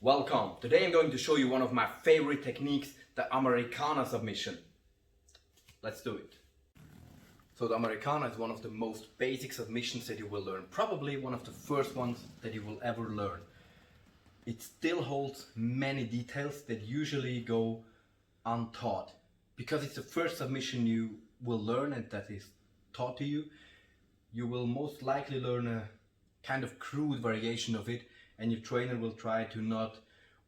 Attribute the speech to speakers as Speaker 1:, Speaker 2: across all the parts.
Speaker 1: Welcome! Today I'm going to show you one of my favorite techniques, the Americana submission. Let's do it. So the Americana is one of the most basic submissions that you will learn. Probably one of the first ones that you will ever learn. It still holds many details that usually go untaught. Because it's the first submission you will learn and that is taught to you, you will most likely learn a kind of crude variation of it, and your trainer will try to not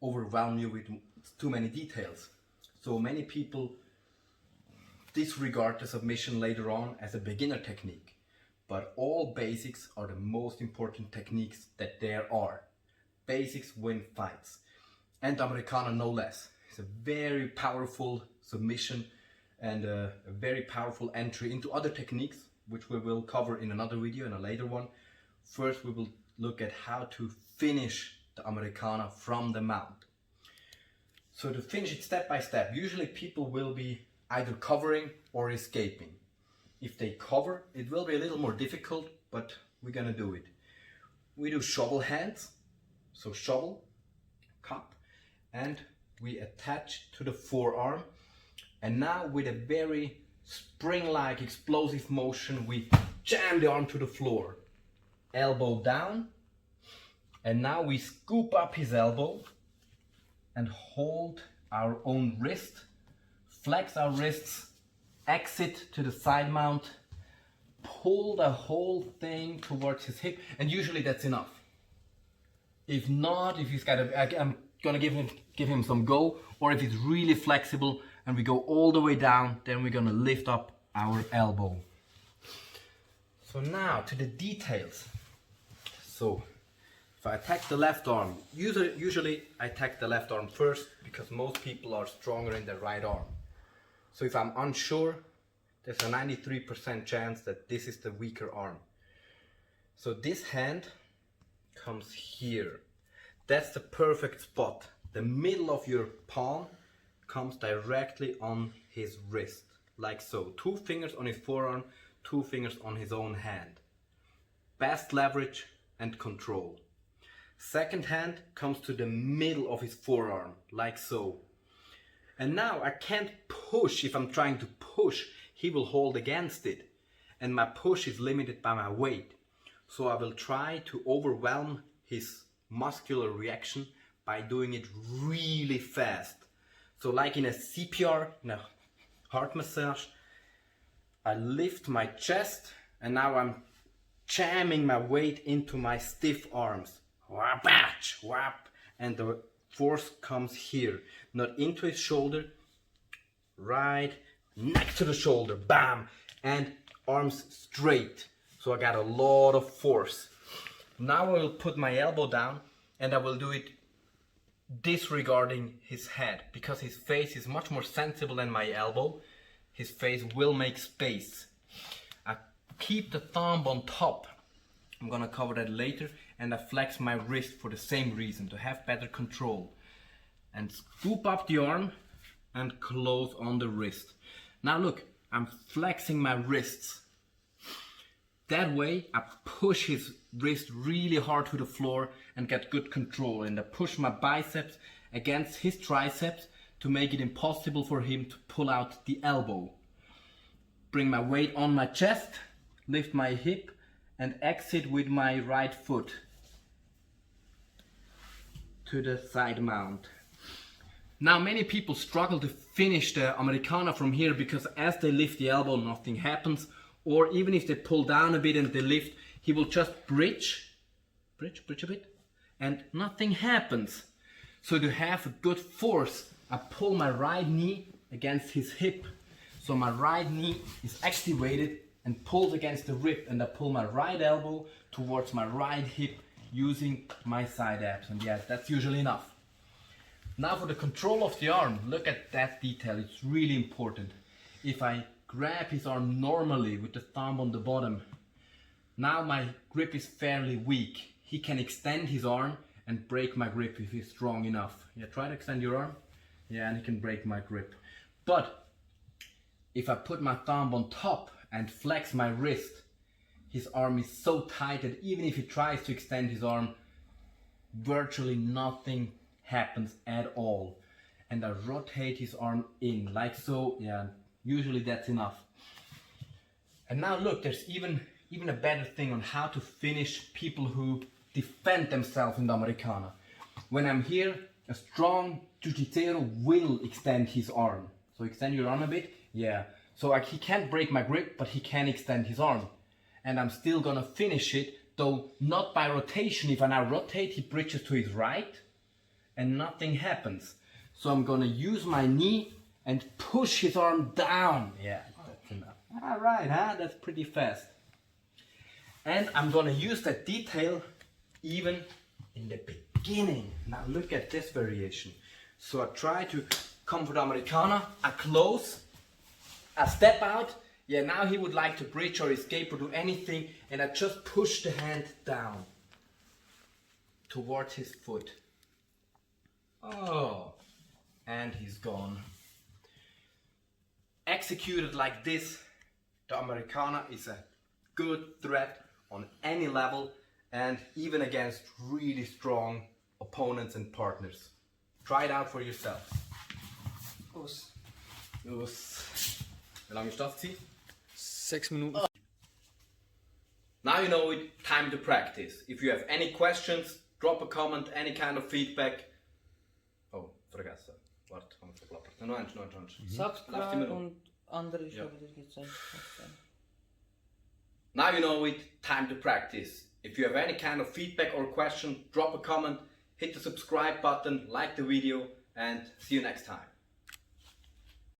Speaker 1: overwhelm you with too many details. So many people disregard the submission later on as a beginner technique, but all basics are the most important techniques that there are. Basics win fights, and Americana no less. It's a very powerful submission and a very powerful entry into other techniques, which we will cover in another video, in a later one. First we will look at how to finish the Americana from the mount. So to finish it step by step, usually people will be either covering or escaping. If they cover, it will be a little more difficult, but we're gonna do it. We do shovel hands, so shovel, cup, and we attach to the forearm. And now with a very spring-like explosive motion, we jam the arm to the floor. Elbow down, and now we scoop up his elbow and hold our own wrist, flex our wrists, exit to the side mount, pull the whole thing towards his hip, and usually that's enough. If not, if he's got I'm gonna give him some go, or if he's really flexible and we go all the way down, then we're gonna lift up our elbow. So now to the details. So if I attack the left arm, usually I attack the left arm first because most people are stronger in the right arm. So if I'm unsure, there's a 93% chance that this is the weaker arm. So this hand comes here. That's the perfect spot. The middle of your palm comes directly on his wrist, like so. 2 fingers on his forearm, 2 fingers on his own hand. Best leverage and control. Second hand comes to the middle of his forearm, like so. And now I can't push. If I'm trying to push, he will hold against it. And my push is limited by my weight. So I will try to overwhelm his muscular reaction by doing it really fast. So like in a CPR, in a heart massage, I lift my chest and now I'm jamming my weight into my stiff arms. Whap, whap, and the force comes here, not into his shoulder, right next to the shoulder, bam, and arms straight. So I got a lot of force. Now I will put my elbow down and I will do it disregarding his head, because his face is much more sensible than my elbow. His face will make space. I keep the thumb on top. I'm gonna cover that later, and I flex my wrist for the same reason, to have better control. And scoop up the arm and close on the wrist. Now look, I'm flexing my wrists. That way I push his wrist really hard to the floor and get good control, and I push my biceps against his triceps to make it impossible for him to pull out the elbow. Bring my weight on my chest, lift my hip, and exit with my right foot to the side mount. Now many people struggle to finish the Americana from here because as they lift the elbow, nothing happens. Or even if they pull down a bit and they lift, he will just bridge a bit, and nothing happens. So to have a good force, I pull my right knee against his hip. So my right knee is activated and pulls against the rib, and I pull my right elbow towards my right hip using my side abs. And yeah, that's usually enough. Now for the control of the arm, look at that detail, it's really important. If I grab his arm normally with the thumb on the bottom, now my grip is fairly weak. He can extend his arm and break my grip if he's strong enough. Yeah, try to extend your arm. Yeah, and he can break my grip. But if I put my thumb on top and flex my wrist, his arm is so tight that even if he tries to extend his arm, virtually nothing happens at all. And I rotate his arm in, like so. Yeah, usually that's enough. And now look, there's even a better thing on how to finish people who defend themselves in the Americana. When I'm here, a strong Jiu-Jitsu will extend his arm. So extend your arm a bit, yeah. So he can't break my grip, but he can extend his arm. And I'm still gonna finish it, though not by rotation. If I now rotate, he bridges to his right and nothing happens. So I'm gonna use my knee and push his arm down. Yeah, that's enough. Alright, huh? That's pretty fast. And I'm gonna use that detail even in the beginning. Now look at this variation. So I try to come for the Americana, I close, I step out. Yeah, now he would like to bridge or escape or do anything, and I just push the hand down towards his foot. Oh, and he's gone. Executed like this, the Americana is a good threat on any level and even against really strong opponents and partners. Try it out for yourself.
Speaker 2: Los.
Speaker 1: Los. Wie lange ist das gewesen?
Speaker 2: 6 Minuten.
Speaker 1: Now you know it, time to practice. If you have any questions, drop a comment, any kind of feedback. Oh, vergessen. Warte, haben wir verklappert. Noch eins.
Speaker 3: Subscribe und andere ist wieder gezeigt.
Speaker 1: Now you know it, time to practice. If you have any kind of feedback or question, drop a comment, hit the subscribe button, like the video, and see you next time.